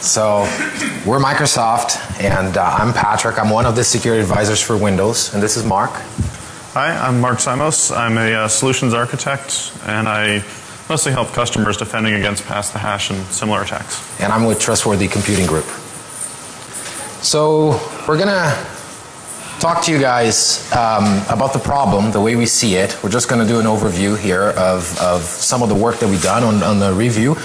So we're Microsoft, and I'm Patrick. I'm one of the security advisors for Windows, and this is Mark. Hi, I'm Mark Simos. I'm a solutions architect, and I mostly help customers defending against pass the hash and similar attacks. And I'm with Trustworthy Computing Group. So we're going to talk to you guys about the problem, the way we see it. We're just going to do an overview here of some of the work that we've done on the review.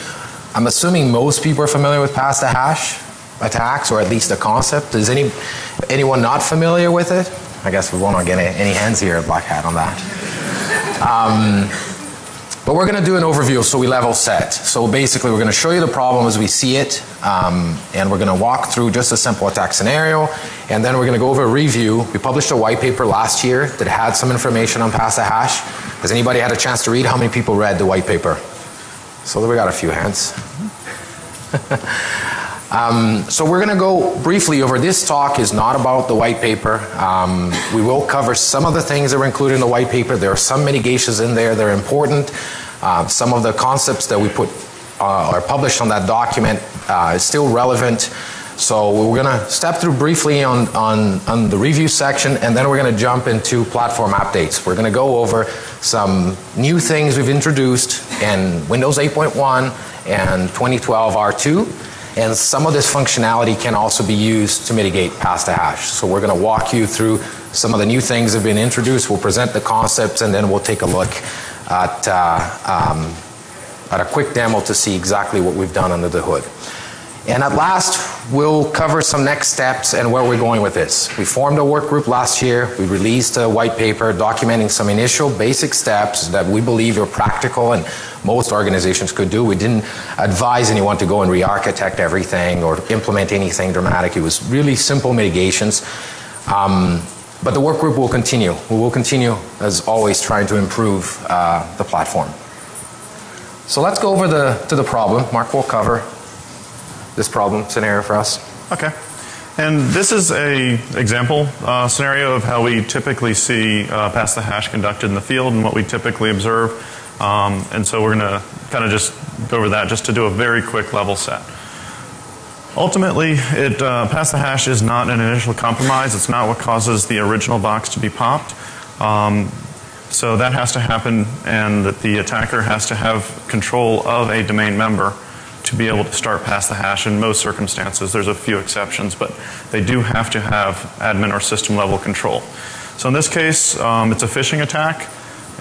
I'm assuming most people are familiar with pass the hash attacks, or at least the concept. Is anyone not familiar with it? I guess we won't get any hands here at BlackHat on that. But we're going to do an overview so we level set. So basically we're going to show you the problem as we see it, and we're going to walk through just a simple attack scenario, and then we're going to go over a review. We published a white paper last year that had some information on pass the hash. Has anybody had a chance to read? How many people read the white paper? So we got a few hands. So we're going to go briefly over. This talk is not about the white paper. We will cover some of the things that were included in the white paper. There are some mitigations in there that are important. Some of the concepts that we put or published on that document is still relevant. So we're going to step through briefly on the review section, and then we're going to jump into platform updates. We're going to go over some new things we've introduced in Windows 8.1 and 2012 R2. And some of this functionality can also be used to mitigate pass the hash. So we're going to walk you through some of the new things that have been introduced. We'll present the concepts, and then we'll take a look at a quick demo to see exactly what we've done under the hood. And at last, we'll cover some next steps and where we're going with this. We formed a work group last year. We released a white paper documenting some initial basic steps that we believe are practical and most organizations could do. We didn't advise anyone to go and re-architect everything or implement anything dramatic. It was really simple mitigations. But the work group will continue. We will continue, as always, trying to improve the platform. So let's go over to the problem. Mark will cover this problem scenario for us. Okay. And this is a example scenario of how we typically see pass the hash conducted in the field and what we typically observe. And so we're going to kind of just go over that just to do a very quick level set. Ultimately, pass the hash is not an initial compromise. It's not what causes the original box to be popped. So that has to happen, and that the attacker has to have control of a domain member to be able to start pass the hash in most circumstances. There's a few exceptions, but they do have to have admin or system level control. So in this case, it's a phishing attack,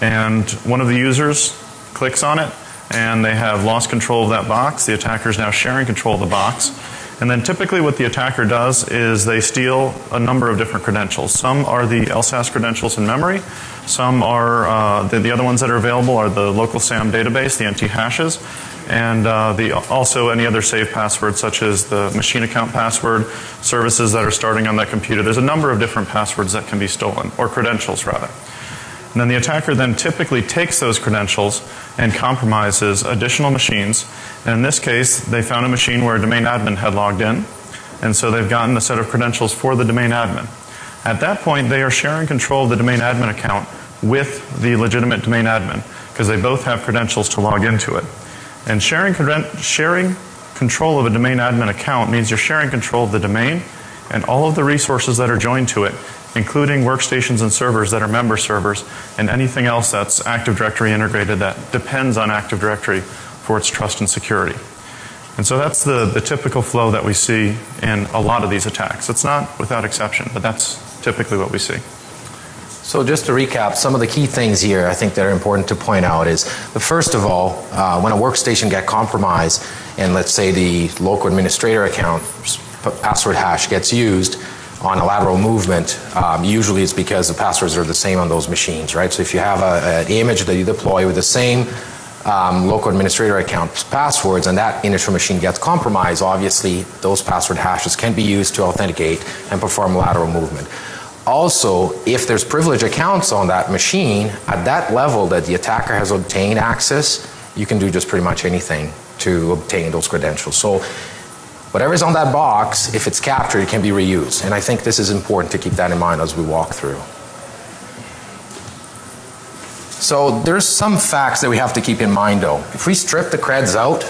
and one of the users clicks on it, and they have lost control of that box. The attacker is now sharing control of the box. And then typically what the attacker does is they steal a number of different credentials. Some are the LSAS credentials in memory. Some are, the other ones that are available are the local SAM database, the NT hashes, and also any other saved passwords such as the machine account password, services that are starting on that computer. There's a number of different passwords that can be stolen, or credentials rather. And then the attacker then typically takes those credentials and compromises additional machines. And in this case, they found a machine where a domain admin had logged in, and so they've gotten a set of credentials for the domain admin. At that point, they are sharing control of the domain admin account with the legitimate domain admin, because they both have credentials to log into it. And sharing control of a domain admin account means you're sharing control of the domain and all of the resources that are joined to it, including workstations and servers that are member servers, and anything else that's Active Directory integrated that depends on Active Directory for its trust and security. And so that's the typical flow that we see in a lot of these attacks. It's not without exception, but that's typically what we see. So just to recap, some of the key things here I think that are important to point out is, first of all, when a workstation gets compromised and let's say the local administrator account password hash gets used on a lateral movement, usually it's because the passwords are the same on those machines, right? So if you have an image that you deploy with the same local administrator account passwords and that initial machine gets compromised, obviously those password hashes can be used to authenticate and perform lateral movement. Also, if there's privileged accounts on that machine, at that level that the attacker has obtained access, you can do just pretty much anything to obtain those credentials. So whatever's on that box, if it's captured, it can be reused. And I think this is important to keep that in mind as we walk through. So there's some facts that we have to keep in mind though. If we strip the creds out,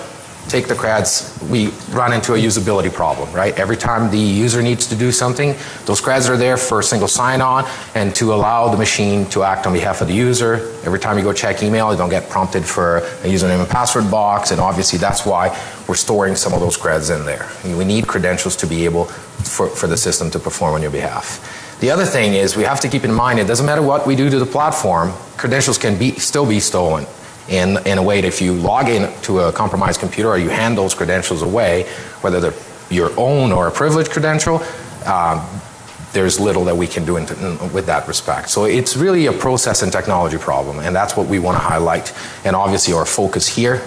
take the creds, we run into a usability problem, right? Every time the user needs to do something, those creds are there for a single sign-on and to allow the machine to act on behalf of the user. Every time you go check email, you don't get prompted for a username and password box, and obviously that's why we're storing some of those creds in there. We need credentials to be able for the system to perform on your behalf. The other thing is we have to keep in mind it doesn't matter what we do to the platform, credentials can still be stolen. In a way that if you log in to a compromised computer or you hand those credentials away, whether they're your own or a privileged credential, there's little that we can do with that respect. So it's really a process and technology problem, and that's what we want to highlight. And obviously our focus here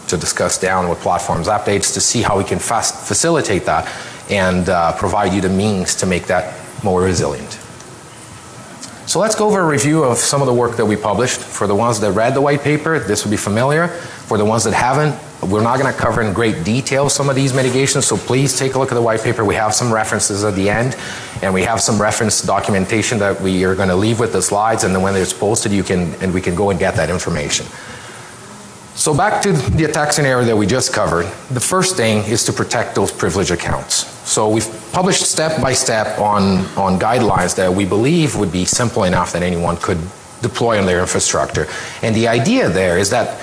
to discuss down with platforms updates to see how we can facilitate that and provide you the means to make that more resilient. So let's go over a review of some of the work that we published. For the ones that read the white paper, this will be familiar. For the ones that haven't, we're not going to cover in great detail some of these mitigations, so please take a look at the white paper. We have some references at the end, and we have some reference documentation that we are going to leave with the slides, and then when it's posted, we can go and get that information. So back to the attack scenario that we just covered, the first thing is to protect those privileged accounts. So we've published step by step on guidelines that we believe would be simple enough that anyone could deploy on their infrastructure. And the idea there is that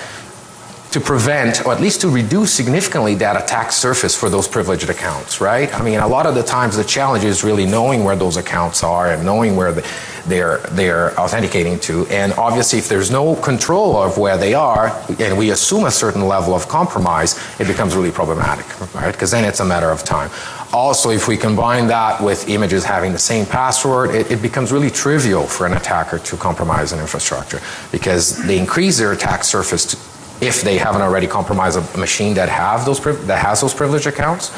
to prevent, or at least to reduce significantly that attack surface for those privileged accounts, right? I mean, a lot of the times the challenge is really knowing where those accounts are and knowing where they're authenticating to. And obviously if there's no control of where they are, and we assume a certain level of compromise, it becomes really problematic, right? Because then it's a matter of time. Also, if we combine that with images having the same password, it becomes really trivial for an attacker to compromise an infrastructure because they increase their attack surface if they haven't already compromised a machine that has those privileged accounts.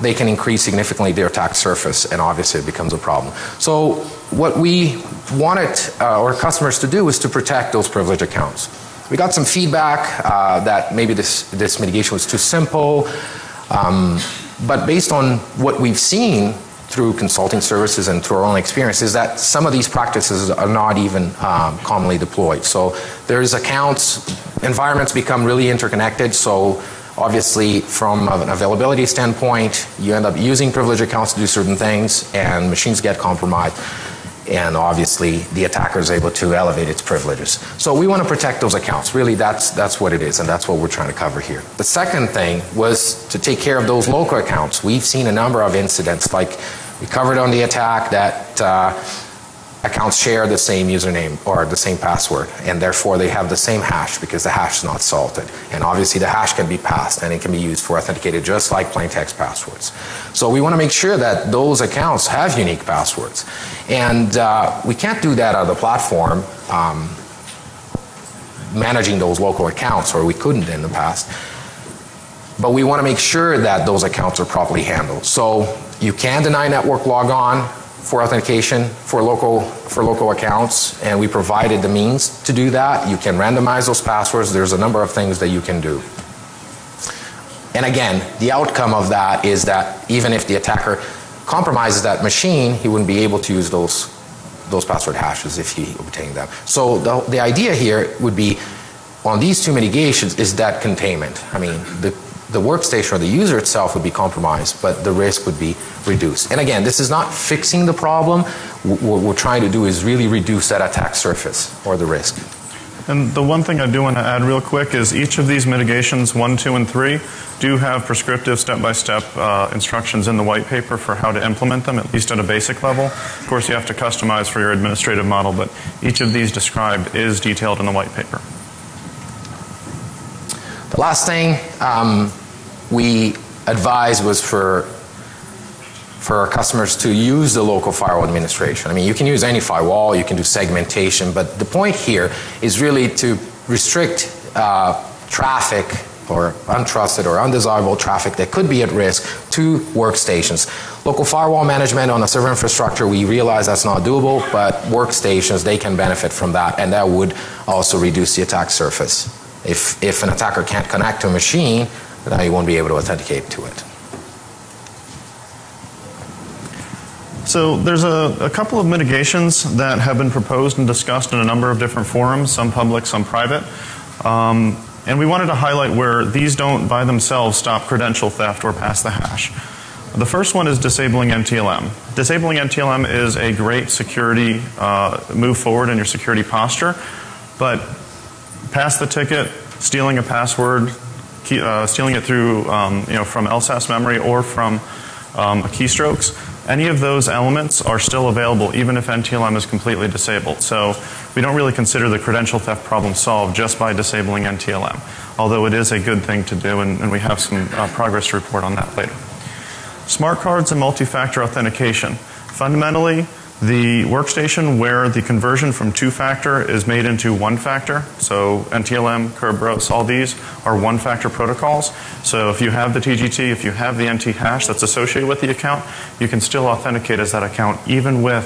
They can increase significantly their attack surface, and obviously it becomes a problem. So what we wanted our customers to do is to protect those privileged accounts. We got some feedback that maybe this mitigation was too simple, but based on what we've seen through consulting services and through our own experience is that some of these practices are not even commonly deployed. So there's accounts, environments become really interconnected, so obviously from an availability standpoint, you end up using privileged accounts to do certain things and machines get compromised, and obviously the attacker is able to elevate its privileges. So we want to protect those accounts. Really that's what it is, and that's what we're trying to cover here. The second thing was to take care of those local accounts. We've seen a number of incidents, like we covered on the attack that accounts share the same username or the same password, and therefore they have the same hash because the hash is not salted. And obviously the hash can be passed and it can be used for authenticated just like plain text passwords. So we want to make sure that those accounts have unique passwords. And we can't do that on the platform managing those local accounts, or we couldn't in the past. But we want to make sure that those accounts are properly handled. So you can deny network logon for authentication for local accounts, and we provided the means to do that. You can randomize those passwords. There's a number of things that you can do. And again, the outcome of that is that even if the attacker compromises that machine, he wouldn't be able to use those password hashes if he obtained them. So the idea here would be on these two mitigations is that containment. I mean, the workstation or the user itself would be compromised, but the risk would be reduced. And again, this is not fixing the problem. What we're trying to do is really reduce that attack surface or the risk. And the one thing I do want to add real quick is each of these mitigations, 1, 2, and 3, do have prescriptive step-by-step instructions in the white paper for how to implement them, at least at a basic level. Of course, you have to customize for your administrative model, but each of these described is detailed in the white paper. The last thing we advised was for our customers to use the local firewall administration. I mean, you can use any firewall, you can do segmentation, but the point here is really to restrict traffic or untrusted or undesirable traffic that could be at risk to workstations. Local firewall management on a server infrastructure, we realize that's not doable, but workstations, they can benefit from that, and that would also reduce the attack surface. If an attacker can't connect to a machine, then he won't be able to authenticate to it. So there's a couple of mitigations that have been proposed and discussed in a number of different forums, some public, some private. And we wanted to highlight where these don't by themselves stop credential theft or pass the hash. The first one is disabling NTLM. Disabling NTLM is a great security move forward in your security posture, but pass the ticket, stealing a password, stealing it through from LSAS memory or from keystrokes, any of those elements are still available even if NTLM is completely disabled. So we don't really consider the credential theft problem solved just by disabling NTLM, although it is a good thing to do, and we have some progress to report on that later. Smart cards and multi-factor authentication. Fundamentally, the workstation where the conversion from two-factor is made into one-factor, so NTLM, Kerberos, all these are one-factor protocols. So if you have the TGT, if you have the NT hash that's associated with the account, you can still authenticate as that account even with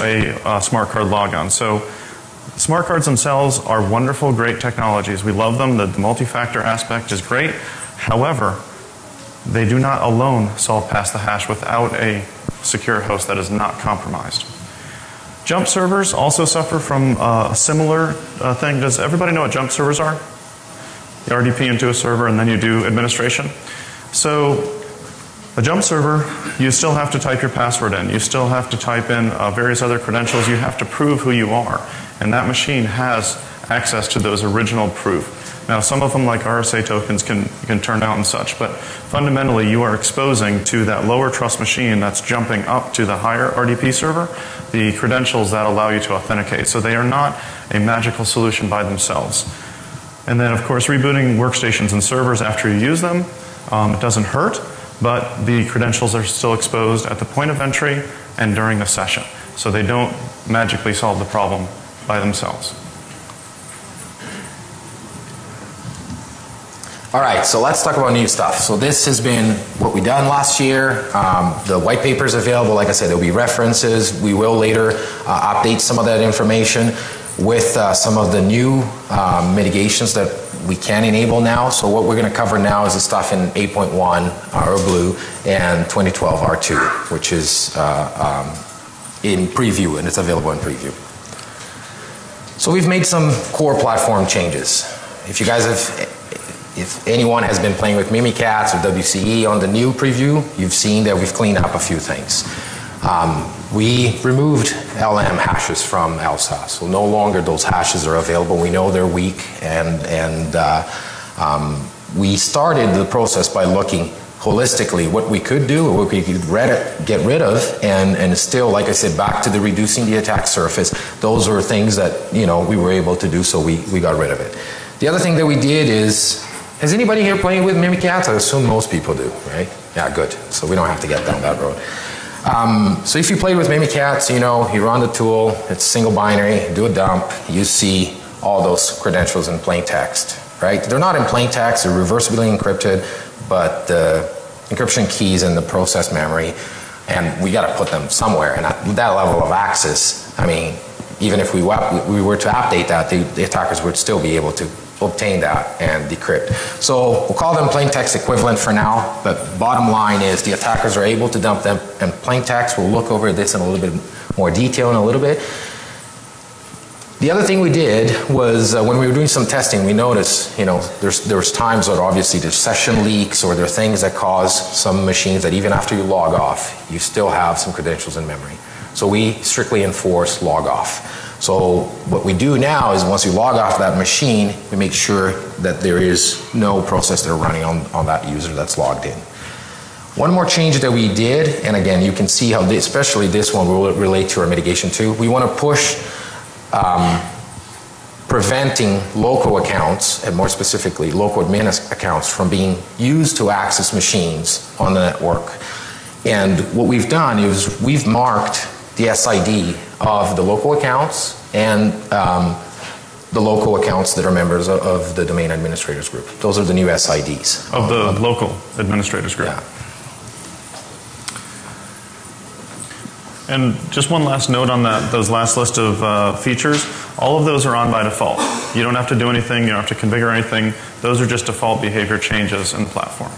a smart card logon. So smart cards themselves are wonderful, great technologies. We love them. The multi-factor aspect is great. However, they do not alone solve pass the hash without a secure host that is not compromised. Jump servers also suffer from a similar thing. Does everybody know what jump servers are? You RDP into a server and then you do administration. So a jump server, you still have to type your password in. You still have to type in various other credentials. You have to prove who you are. And that machine has access to those original proof. Now, some of them, like RSA tokens, can turn out and such, but fundamentally you are exposing to that lower trust machine that's jumping up to the higher RDP server the credentials that allow you to authenticate. So they are not a magical solution by themselves. And then, of course, rebooting workstations and servers after you use them, it doesn't hurt, but the credentials are still exposed at the point of entry and during the session. So they don't magically solve the problem by themselves. All right, so let's talk about new stuff. So this has been what we done last year. The white paper is available. Like I said, there'll be references. We will later update some of that information with some of the new mitigations that we can enable now. So what we're going to cover now is the stuff in 8.1 or Blue and 2012 R2, which is in preview, and it's available in preview. So we've made some core platform changes. If you guys have If anyone has been playing with Mimikatz or WCE on the new preview, you've seen that we've cleaned up a few things. We removed LM hashes from LSAS, so no longer those hashes are available. We know they're weak, and we started the process by looking holistically what we could do, what we could get rid of, and still, like I said, back to the reducing the attack surface. Those are things that we were able to do, so we got rid of it. The other thing that we did is, has anybody here playing with Mimikatz? I assume most people do, right? Yeah, good. So we don't have to get down that road. So if you played with Mimikatz, you run the tool, it's single binary, do a dump, you see all those credentials in plain text, right? They're not in plain text, they're reversibly encrypted, but the encryption keys in the process memory, and we got to put them somewhere. And at that level of access, I mean, even if we were to update that, the attackers would still be able to obtain that and decrypt. So we'll call them plain text equivalent for now, but bottom line is the attackers are able to dump them in plain text. We'll look over this in a little bit more detail in a little bit. The other thing we did was when we were doing some testing, we noticed, there's times where obviously there's session leaks or there are things that cause some machines that even after you log off, you still have some credentials in memory. So we strictly enforce log off. So what we do now is once you log off that machine, we make sure that there is no process that are running on that user that's logged in. One more change that we did, and again, you can see how especially this one will relate to our mitigation too. We want to push preventing local accounts, and more specifically local admin accounts, from being used to access machines on the network. And what we've done is we've marked the SID of the local accounts and the local accounts that are members of the domain administrators group. Those are the new SIDs. Of the local administrators group. Yeah. And just one last note on those last list of features. All of those are on by default. You don't have to do anything. You don't have to configure anything. Those are just default behavior changes in the platform.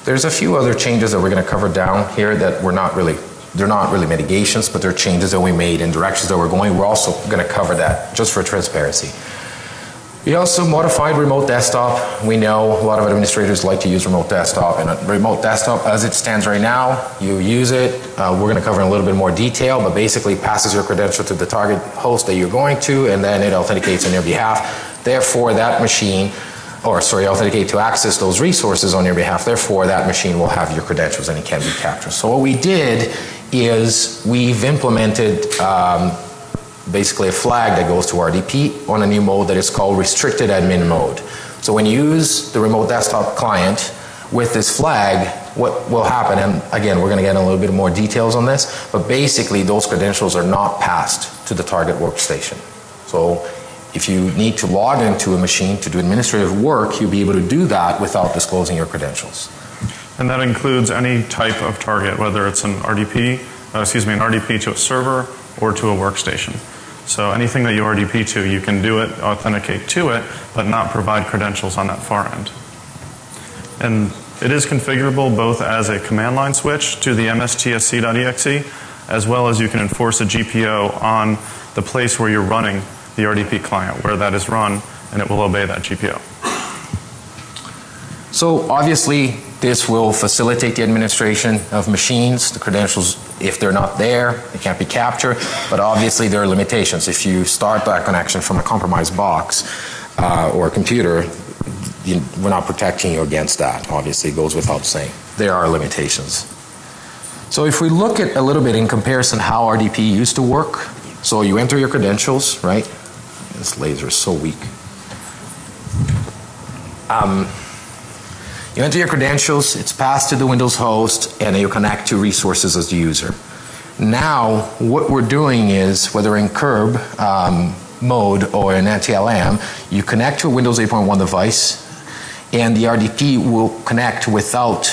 There's a few other changes that we're going to cover down here that they're not really mitigations, but they're changes that we made in directions that we're going. We're also going to cover that just for transparency. We also modified remote desktop. We know a lot of administrators like to use remote desktop, and a remote desktop as it stands right now, you use it. We're going to cover in a little bit more detail, but basically passes your credential to the target host that you're going to, and then it authenticates on your behalf. Therefore, that machine, authenticate to access those resources on your behalf. Therefore, that machine will have your credentials and it can be captured. So what we did is we've implemented basically a flag that goes to RDP on a new mode that is called restricted admin mode. So when you use the remote desktop client with this flag, what will happen, and again, we're going to get in a little bit more details on this, but basically those credentials are not passed to the target workstation. So if you need to log into a machine to do administrative work, you'll be able to do that without disclosing your credentials. And that includes any type of target, whether it's an RDP, an RDP to a server or to a workstation. So anything that you RDP to, you can do it, authenticate to it, but not provide credentials on that far end. And it is configurable both as a command line switch to the mstsc.exe, as well as you can enforce a GPO on the place where you're running the RDP client, where that is run, and it will obey that GPO. So obviously, this will facilitate the administration of machines. The credentials, if they're not there, they can't be captured. But obviously, there are limitations. If you start that connection from a compromised box or a computer, we're not protecting you against that. Obviously, it goes without saying. There are limitations. So if we look at a little bit in comparison how RDP used to work, so you enter your credentials, right? This laser is so weak. You enter your credentials, it's passed to the Windows host, and you connect to resources as the user. Now, what we're doing is, whether in curb mode or in NTLM, you connect to a Windows 8.1 device, and the RDP will connect without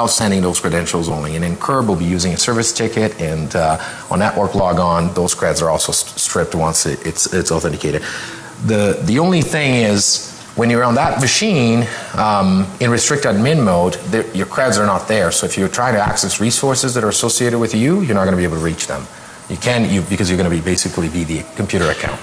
sending those credentials only. And in curb, we'll be using a service ticket, and on network logon, those creds are also stripped once it's authenticated. The only thing is, when you're on that machine in restricted admin mode, your creds are not there. So if you're trying to access resources that are associated with you, you're not going to be able to reach them. You can, because you're going to basically be the computer account.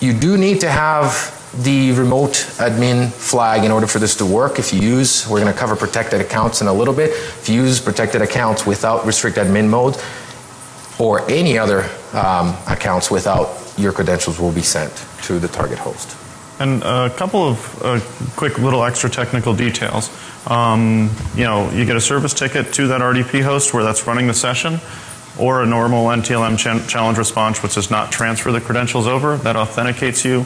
You do need to have the remote admin flag in order for this to work. We're going to cover protected accounts in a little bit. If you use protected accounts without restricted admin mode, or any other accounts without, your credentials will be sent to the target host. And a couple of quick little extra technical details. You get a service ticket to that RDP host where that's running the session, or a normal NTLM challenge response which does not transfer the credentials over. That authenticates you,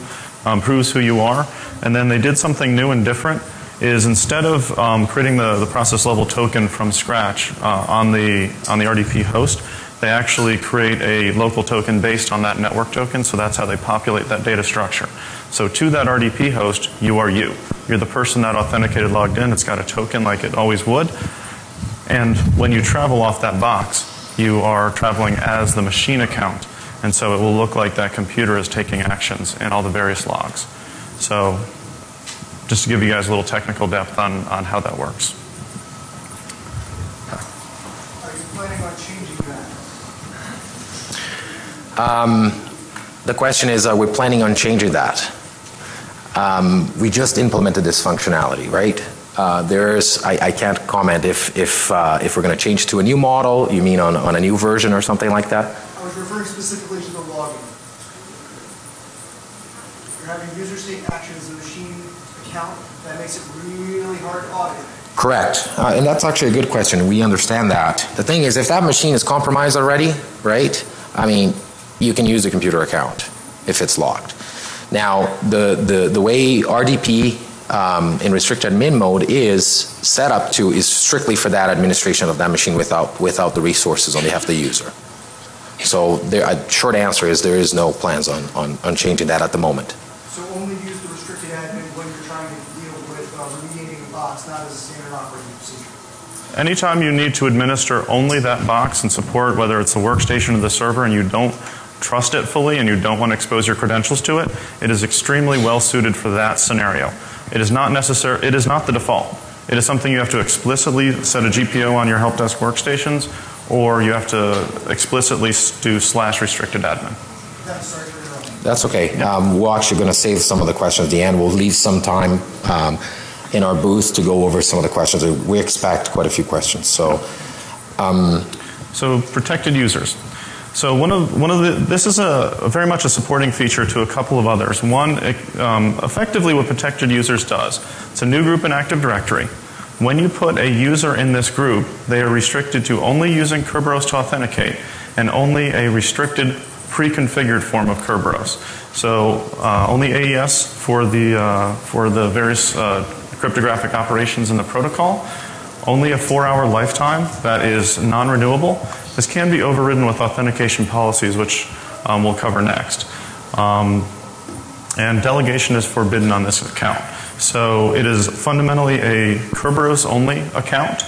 proves who you are. And then they did something new and different, is instead of creating the process level token from scratch on the RDP host, they actually create a local token based on that network token, so that's how they populate that data structure. So to that RDP host, you are you. You're the person that authenticated, logged in. It's got a token like it always would. And when you travel off that box, you are traveling as the machine account. And so it will look like that computer is taking actions in all the various logs. So just to give you guys a little technical depth on how that works. Are you planning on changing that? The question is, are we planning on changing that? We just implemented this functionality, right? I can't comment if we're going to change to a new model. You mean on a new version or something like that? I was referring specifically to the logging. You're having user state actions in the machine account. That makes it really hard to audit. Correct. And that's actually a good question. We understand that. The thing is, if that machine is compromised already, right? I mean, you can use the computer account if it's locked. Now, the way RDP in restricted admin mode is set up to is strictly for that administration of that machine without the resources on behalf of the user. So a short answer is there is no plans on changing that at the moment. So only use the restricted admin when you're trying to deal with remediating a box, not as a standard operating procedure. Anytime you need to administer only that box and support, whether it's the workstation or the server, and you don't trust it fully and you don't want to expose your credentials to it, it is extremely well suited for that scenario. It is not necessary. It is not the default. It is something you have to explicitly set a GPO on your help desk workstations, or you have to explicitly do /restricted admin. That's That's okay. We're actually going to save some of the questions at the end. We'll leave some time in our booth to go over some of the questions. We expect quite a few questions. So protected users. So this is a very much a supporting feature to a couple of others. One, effectively what protected users does, it's a new group in Active Directory. When you put a user in this group, they are restricted to only using Kerberos to authenticate and only a restricted pre-configured form of Kerberos. So only AES for the various cryptographic operations in the protocol, only a 4-hour lifetime that is non-renewable. This can be overridden with authentication policies, which we'll cover next. And delegation is forbidden on this account. So it is fundamentally a Kerberos only account,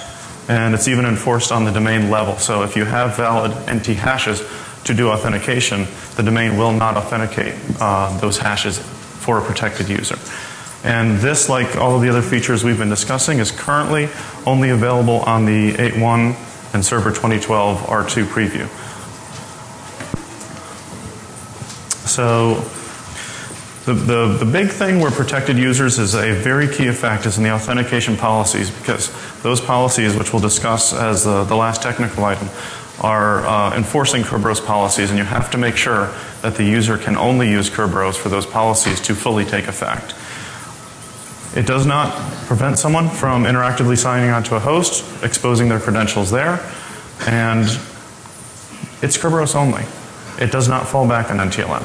and it's even enforced on the domain level. So if you have valid NT hashes to do authentication, the domain will not authenticate those hashes for a protected user. And this, like all of the other features we've been discussing, is currently only available on the 8.1 and Server 2012 R2 preview. So the big thing where protected users is a very key effect is in the authentication policies, because those policies, which we'll discuss as the last technical item, are enforcing Kerberos policies, and you have to make sure that the user can only use Kerberos for those policies to fully take effect. It does not prevent someone from interactively signing onto a host, exposing their credentials there, and it's Kerberos only. It does not fall back on NTLM.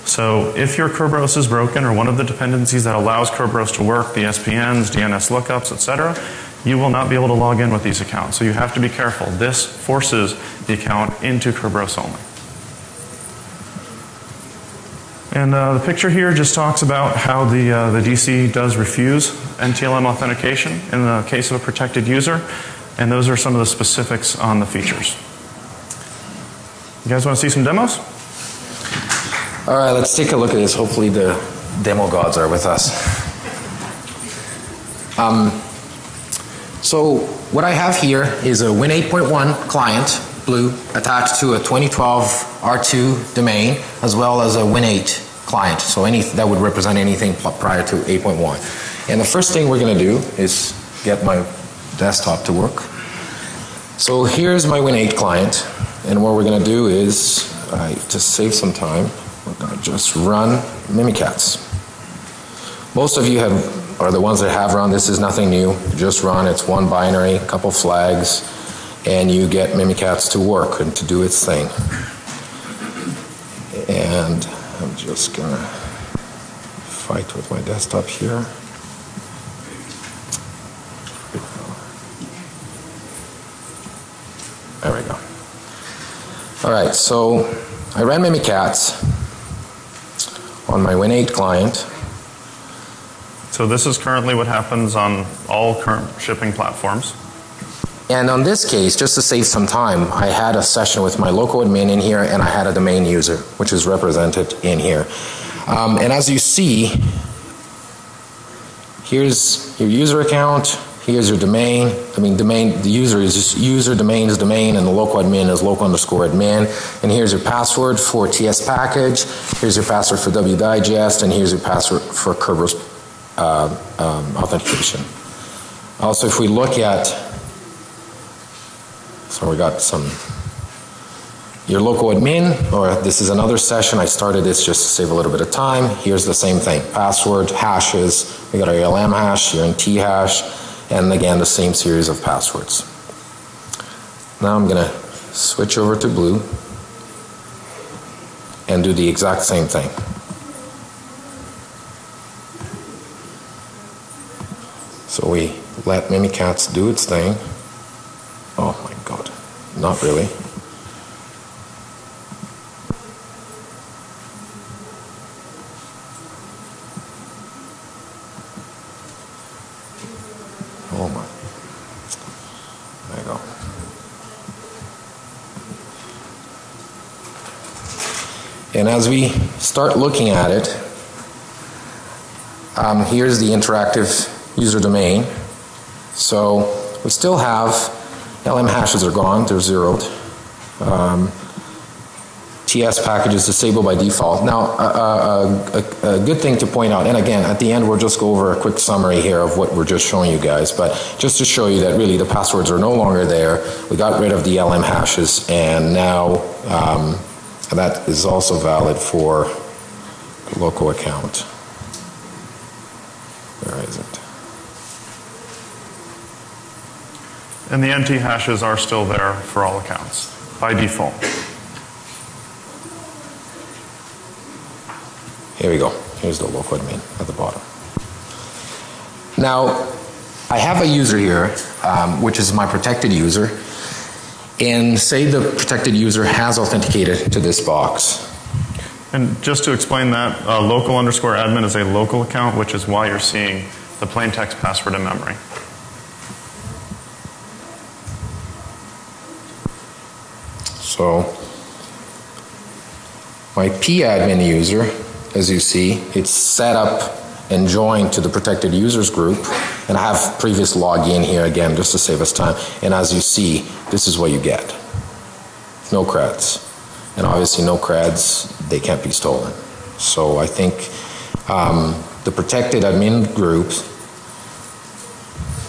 So if your Kerberos is broken, or one of the dependencies that allows Kerberos to work, the SPNs, DNS lookups, etc., you will not be able to log in with these accounts. So you have to be careful. This forces the account into Kerberos only. And the picture here just talks about how the DC does refuse NTLM authentication in the case of a protected user, and those are some of the specifics on the features. You guys want to see some demos? all right, let's take a look at this. Hopefully the demo gods are with us. So what I have here is a Win 8.1 client, blue, attached to a 2012 R2 domain, as well as a Win 8 client. So that would represent anything prior to 8.1. And the first thing we're going to do is get my desktop to work. So here's my Win 8 client, and what we're going to do is, to save some time, we're going to just run Mimikatz. Most of you are the ones that have run. This is nothing new. Just run. It's one binary, a couple flags, and you get Mimikatz to work and to do its thing. And I'm just going to fight with my desktop here. There we go. All right, so I ran Mimikatz on my Win 8 client. So this is currently what happens on all current shipping platforms. And on this case, just to save some time, I had a session with my local admin in here, and I had a domain user, which is represented in here. And as you see, here's your user account, here's your domain. I mean, the user is just user, domain is domain, and the local admin is local_admin. And here's your password for TS package, here's your password for wdigest, and here's your password for Kerberos authentication. Also, if we look at, so we got your local admin, or this is another session. I started this just to save a little bit of time. Here's the same thing, password, hashes. We got our ALM hash, your NT hash, and again the same series of passwords. Now I'm going to switch over to blue and do the exact same thing. So we let Mimikatz do its thing. Oh my God, not really. Oh my, there you go. And as we start looking at it, here's the interactive user domain. So we still have LM hashes are gone, they're zeroed. TS package is disabled by default. Now, a good thing to point out, and again, at the end we'll just go over a quick summary here of what we're just showing you guys, but just to show you that really the passwords are no longer there. We got rid of the LM hashes, and now that is also valid for the local account. Where is it? And the NT hashes are still there for all accounts by default. Here we go. Here's the local admin at the bottom. Now, I have a user here, which is my protected user, and say the protected user has authenticated to this box. And just to explain that, local_admin is a local account, which is why you're seeing the plain text password in memory. So, my padmin user, as you see, it's set up and joined to the protected users group, and I have previous login here again just to save us time, and as you see, this is what you get. No creds. And obviously no creds, they can't be stolen. So I think the protected admin group,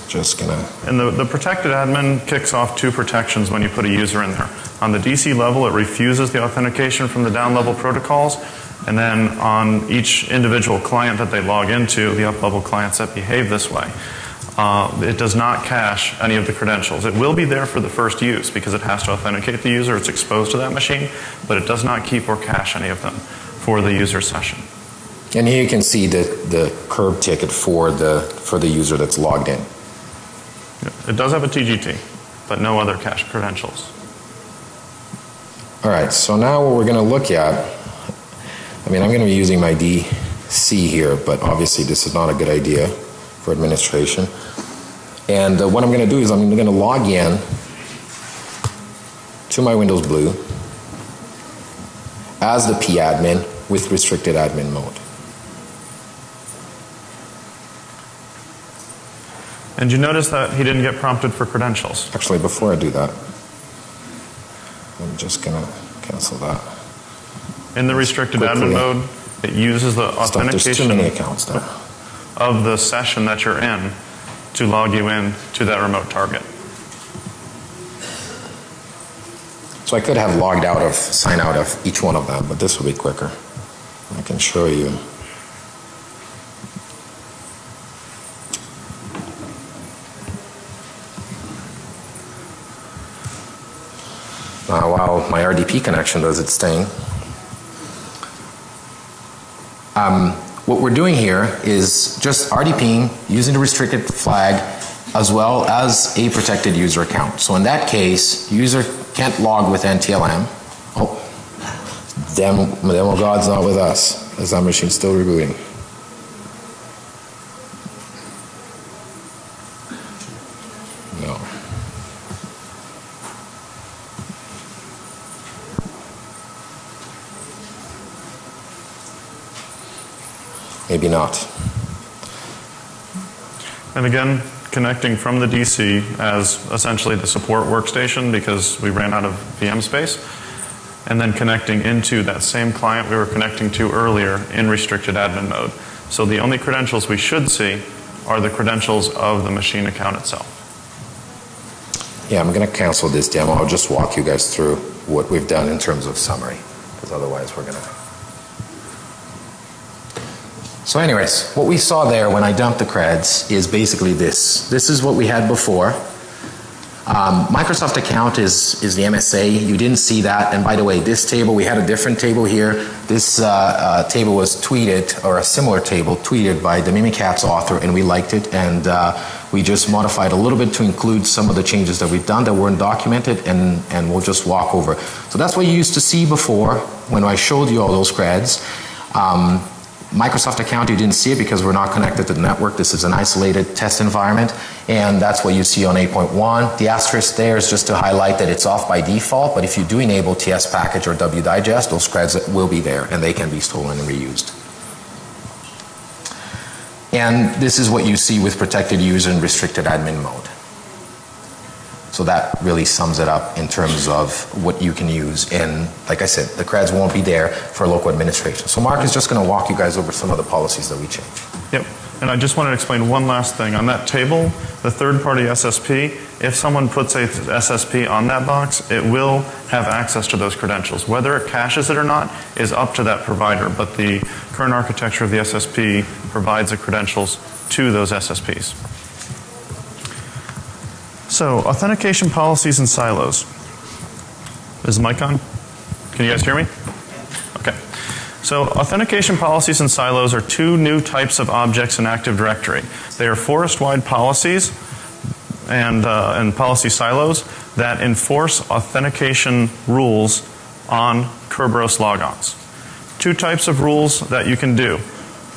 just gonna... And the protected admin kicks off two protections when you put a user in there. On the DC level, it refuses the authentication from the down level protocols, and then on each individual client that they log into, the up level clients that behave this way, it does not cache any of the credentials. It will be there for the first use because it has to authenticate the user, it's exposed to that machine, but it does not keep or cache any of them for the user session. And here you can see the curb ticket for the user that's logged in. It does have a TGT, but no other cached credentials. All right, so now what we're going to look at, I mean, I'm going to be using my DC here, but obviously this is not a good idea for administration. And what I'm going to do is I'm going to log in to my Windows Blue as the padmin with restricted admin mode. And you notice that he didn't get prompted for credentials. Actually, before I do that, I'm just going to cancel that. In the restricted admin mode, it uses the authentication There's too many accounts there. Of the session that you're in to log you in to that remote target. So I could have logged out of, sign out of each one of them, but this will be quicker. I can show you. While my RDP connection does its thing. What we're doing here is just RDPing using the restricted flag as well as a protected user account. So in that case, user can't log with NTLM. Oh, demo God's not with us, as our machine's still rebooting. No. Maybe not. And again, connecting from the DC as essentially the support workstation because we ran out of VM space, and then connecting into that same client we were connecting to earlier in restricted admin mode. So the only credentials we should see are the credentials of the machine account itself. Yeah, I'm going to cancel this demo. I'll just walk you guys through what we've done in terms of summary, because otherwise we're going to... So anyways, what we saw there when I dumped the creds is basically this. This is what we had before. Microsoft account is the MSA. You didn't see that. And by the way, this table, we had a different table here. This table was tweeted, or a similar table, tweeted by the BlackHat's author, and we liked it. And we just modified a little bit to include some of the changes that we've done that weren't documented, and we'll just walk over. So that's what you used to see before when I showed you all those creds. Microsoft account, you didn't see it because we're not connected to the network. This is an isolated test environment, and that's what you see on 8.1. The asterisk there is just to highlight that it's off by default, but if you do enable TS package or wdigest, those creds will be there, and they can be stolen and reused. And this is what you see with protected user and restricted admin mode. So that really sums it up in terms of what you can use in, like I said, the creds won't be there for local administration. So Mark is just going to walk you guys over some of the policies that we changed. Yep. And I just want to explain one last thing. On that table, the third-party SSP, if someone puts a SSP on that box, it will have access to those credentials. Whether it caches it or not is up to that provider, but the current architecture of the SSP provides the credentials to those SSPs. So, authentication policies and silos. Is the mic on? Can you guys hear me? Okay. So, authentication policies and silos are two new types of objects in Active Directory. They are forest-wide policies and policy silos that enforce authentication rules on Kerberos logons. Two types of rules that you can do.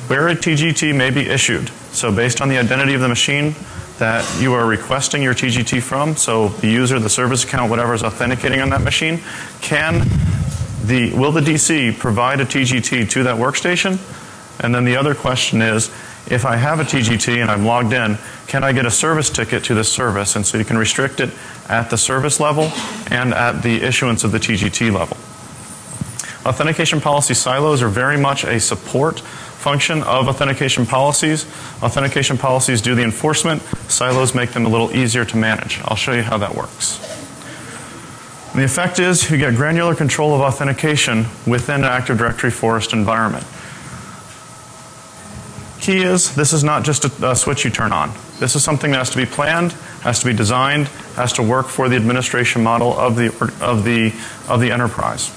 Where a TGT may be issued. So, based on the identity of the machine that you are requesting your TGT from, so the user, the service account, whatever is authenticating on that machine, will the DC provide a TGT to that workstation? And then the other question is, if I have a TGT and I'm logged in, can I get a service ticket to this service? And so you can restrict it at the service level and at the issuance of the TGT level. Authentication policy silos are very much a support function of authentication policies. Authentication policies do the enforcement. Silos make them a little easier to manage. I'll show you how that works. And the effect is you get granular control of authentication within an Active Directory forest environment. Key is this is not just a switch you turn on. This is something that has to be planned, has to be designed, has to work for the administration model of the enterprise.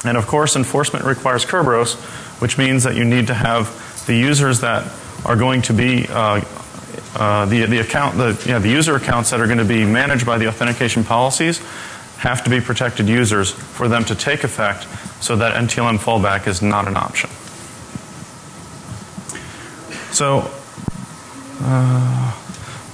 And of course, enforcement requires Kerberos, which means that you need to have the users that are going to be the user accounts that are going to be managed by the authentication policies have to be protected users for them to take effect, so that NTLM fallback is not an option. So,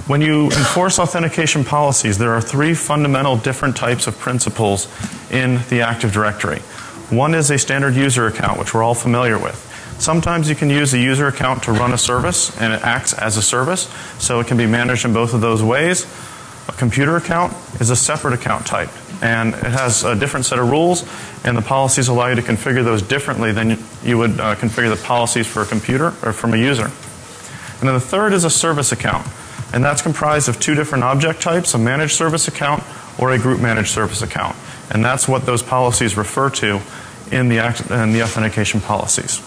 when you enforce authentication policies, there are three fundamental different types of principles in the Active Directory. One is a standard user account, which we're all familiar with. Sometimes you can use a user account to run a service, and it acts as a service, so it can be managed in both of those ways. A computer account is a separate account type, and it has a different set of rules, and the policies allow you to configure those differently than you would configure the policies for a computer or from a user. And then the third is a service account, and that's comprised of two different object types, a managed service account or a group managed service account. And that's what those policies refer to in the authentication policies.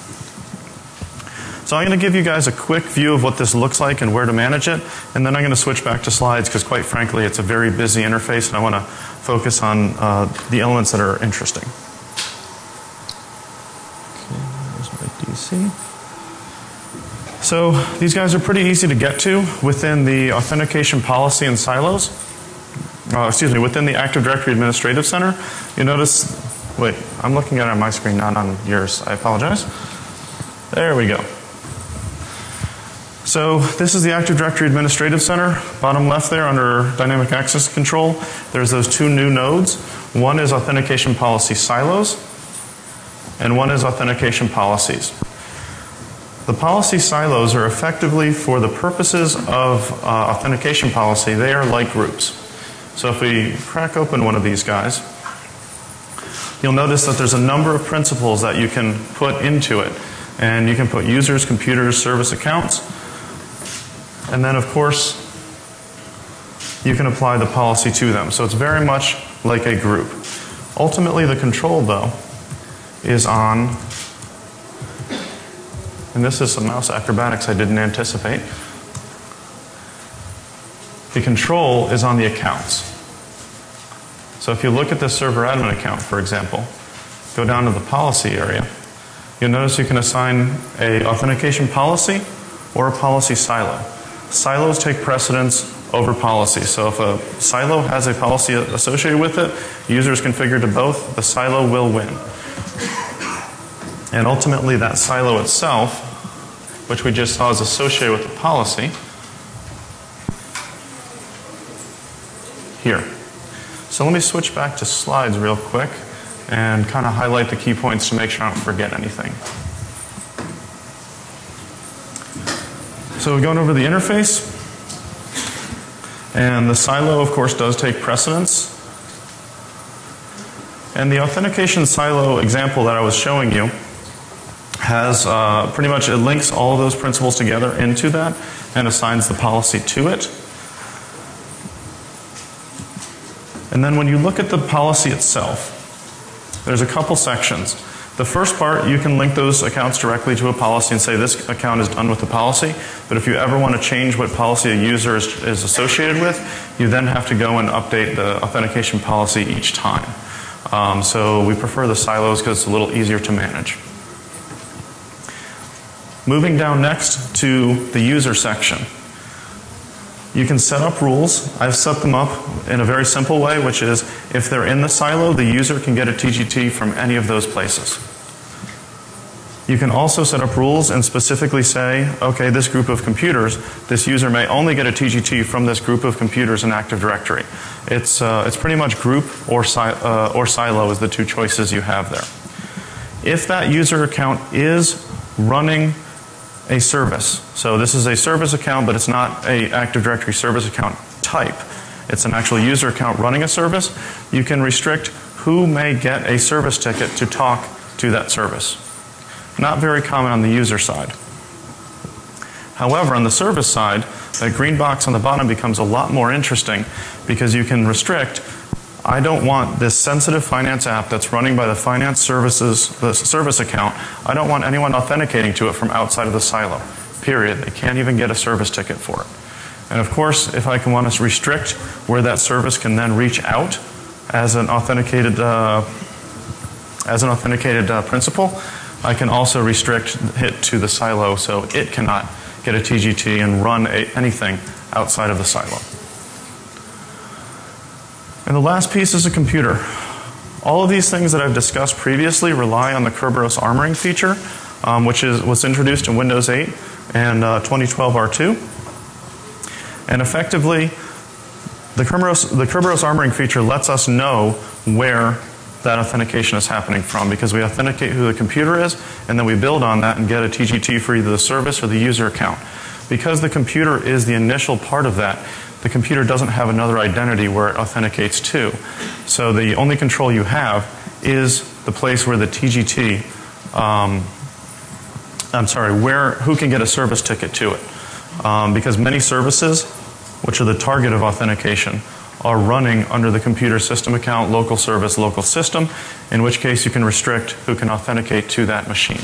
So I'm going to give you guys a quick view of what this looks like and where to manage it, and then I'm going to switch back to slides because quite frankly it's a very busy interface and I want to focus on the elements that are interesting. Okay, there's my DC. So these guys are pretty easy to get to within the authentication policy and silos. Within the Active Directory Administrative Center. You notice, wait, I'm looking at it on my screen, not on yours. I apologize. There we go. So this is the Active Directory Administrative Center. Bottom left there under Dynamic Access Control, there's those two new nodes. One is Authentication Policy Silos, and one is Authentication Policies. The policy silos are effectively, for the purposes of authentication policy, they are like groups. So if we crack open one of these guys, you'll notice that there's a number of principles that you can put into it. And you can put users, computers, service accounts. And then of course, you can apply the policy to them. So it's very much like a group. Ultimately the control though is on, and this is some mouse acrobatics I didn't anticipate. The control is on the accounts. So if you look at the server admin account, for example, go down to the policy area, you'll notice you can assign a authentication policy or a policy silo. Silos take precedence over policies. So if a silo has a policy associated with it, users configure to both, the silo will win. And ultimately that silo itself, which we just saw is associated with the policy, here. So let me switch back to slides real quick and kind of highlight the key points to make sure I don't forget anything. So going over the interface, And the silo, of course, does take precedence. And the authentication silo example that I was showing you has pretty much, it links all of those principles together into that and assigns the policy to it. And then when you look at the policy itself, there's a couple sections. The first part, you can link those accounts directly to a policy and say this account is done with the policy. But if you ever want to change what policy a user is associated with, you then have to go and update the authentication policy each time. So we prefer the silos because it's a little easier to manage. Moving down next to the user section. You can set up rules. I've set them up in a very simple way, which is if they're in the silo, the user can get a TGT from any of those places. You can also set up rules and specifically say, okay, this group of computers, this user may only get a TGT from this group of computers in Active Directory. It's pretty much group or silo is the two choices you have there. If that user account is running a service, so this is a service account, but it's not an Active Directory service account type. It's an actual user account running a service. You can restrict who may get a service ticket to talk to that service. Not very common on the user side. However, on the service side, that green box on the bottom becomes a lot more interesting because you can restrict, I don't want this sensitive finance app that's running by the finance services, the service account, I don't want anyone authenticating to it from outside of the silo. Period. They can't even get a service ticket for it. And of course, if I can want to restrict where that service can then reach out as an authenticated principal, I can also restrict it to the silo so it cannot get a TGT and run anything outside of the silo. And the last piece is a computer. All of these things that I've discussed previously rely on the Kerberos armoring feature, which was introduced in Windows 8 and 2012 R2. And effectively, the Kerberos armoring feature lets us know where that authentication is happening from because we authenticate who the computer is and then we build on that and get a TGT for either the service or the user account. Because the computer is the initial part of that, the computer doesn't have another identity where it authenticates to. So the only control you have is the place where the TGT, who can get a service ticket to it. Because many services, which are the target of authentication, are running under the computer system account, local service, local system, in which case you can restrict who can authenticate to that machine.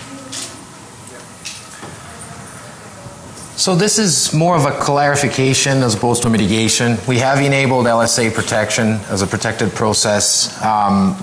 So this is more of a clarification as opposed to mitigation. We have enabled LSA protection as a protected process.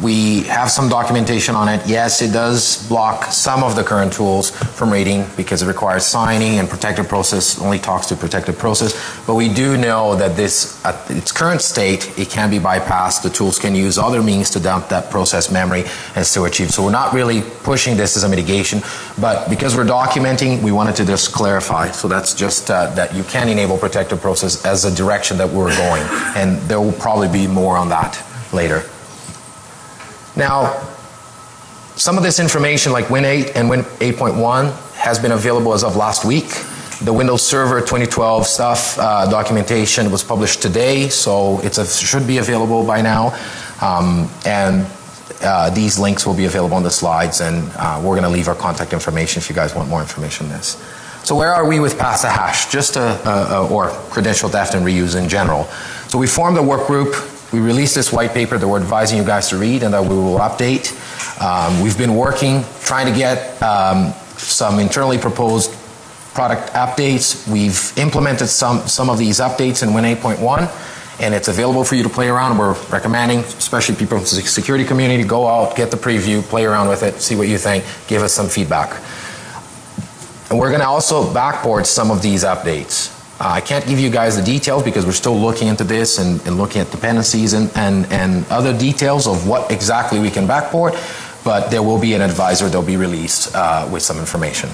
We have some documentation on it. Yes, it does block some of the current tools from reading because it requires signing and protected process only talks to protected process. But we do know that this, at its current state, it can be bypassed. The tools can use other means to dump that process memory and still achieve. So we're not really pushing this as a mitigation, but because we're documenting, we wanted to just clarify. So that's just that you can enable protected process as a direction that we're going, and there will probably be more on that later. Now, some of this information like Win 8 and Win 8.1 has been available as of last week. The Windows Server 2012 stuff documentation was published today, so it should be available by now, and these links will be available on the slides, and we're going to leave our contact information if you guys want more information on this. So where are we with Pass the Hash? Just or credential theft and reuse in general. So we formed a work group. We released this white paper that we're advising you guys to read and that we will update. We've been working, trying to get some internally proposed product updates. We've implemented some of these updates in Win 8.1, and it's available for you to play around. We're recommending, especially people from the security community, go out, get the preview, play around with it, see what you think, give us some feedback. And we're going to also backport some of these updates. I can't give you guys the details because we're still looking into this and looking at dependencies and other details of what exactly we can backport, but there will be an advisor that will be released with some information.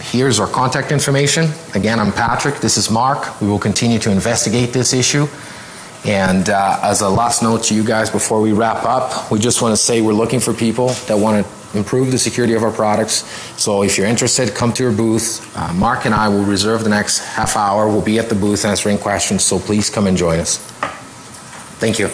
Here's our contact information. Again, I'm Patrick. This is Mark. We will continue to investigate this issue. And as a last note to you guys before we wrap up, we just want to say we're looking for people that want to improve the security of our products. So if you're interested, come to your booth. Mark and I will reserve the next half hour. We'll be at the booth answering questions, so please come and join us. Thank you.